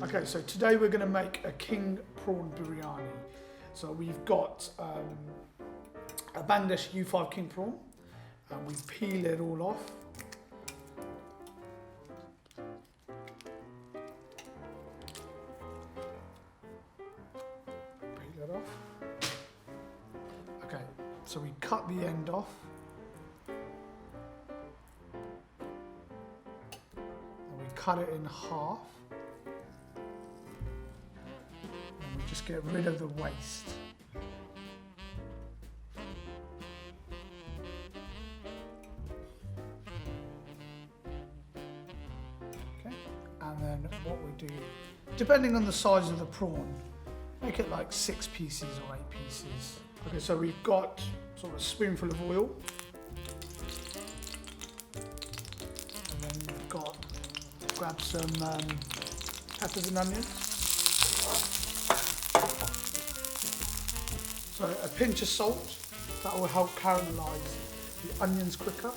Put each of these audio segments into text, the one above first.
Okay, so today we're going to make a king prawn biryani. So we've got a Bangladesh U5 king prawn, and we peel it all off. Peel it off. Okay, so we cut the end off. And we cut it in half. Just get rid of the waste. Okay, and then what we do, depending on the size of the prawn, make it like 6 pieces or 8 pieces. Okay, so we've got sort of a spoonful of oil, and then we've got, grab some peppers and onions. So a pinch of salt, that will help caramelize the onions quicker.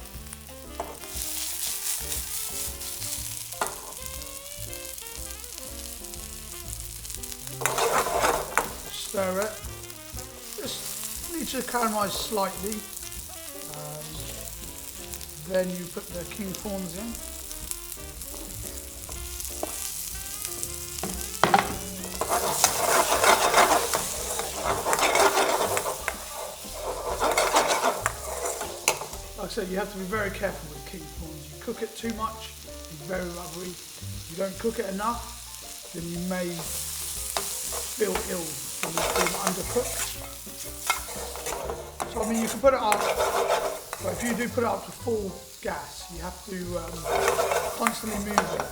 Stir it. Just need to caramelize slightly. Then you put the king prawns in. So you have to be very careful with king prawns. You cook it too much, it's very rubbery. If you don't cook it enough, then you may feel ill from it being undercooked. So I mean, you can put it up, but if you do put it up to full gas, you have to constantly move it.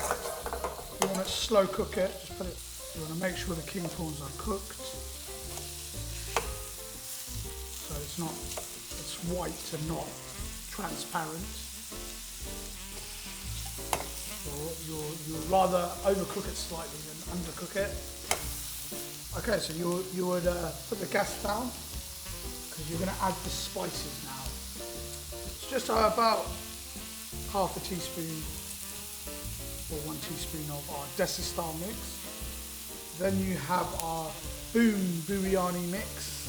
If you want to slow cook it, just put it. You want to make sure the king prawns are cooked, so it's white and not transparent. You'll rather overcook it slightly than undercook it. Okay, so you would put the gas down, because you're going to add the spices now. It's just about half a teaspoon or 1 teaspoon of our desi style mix. Then you have our boom biryani mix.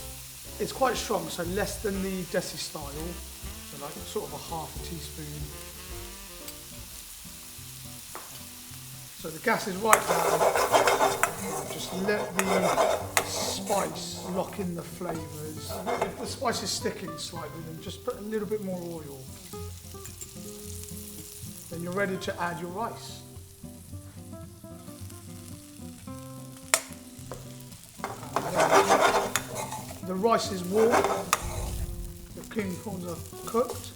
It's quite strong, so less than the desi style. So like sort of a half a teaspoon. So the gas is right down. Just let the spice lock in the flavours. If the spice is sticking slightly, then just put a little bit more oil. Then you're ready to add your rice. The rice is warm. The king prawns are cooked.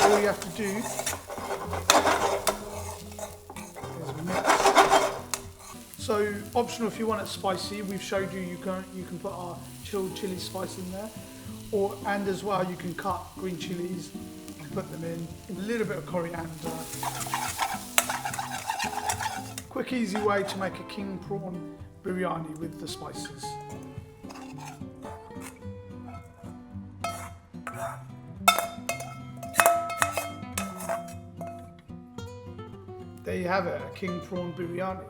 All you have to do is mix. So optional if you want it spicy. We've showed you you can put our chilled chili spice in there, and as well you can cut green chilies and put them in. A little bit of coriander. Quick, easy way to make a king prawn biryani with the spices. There you have it, a king prawn biryani.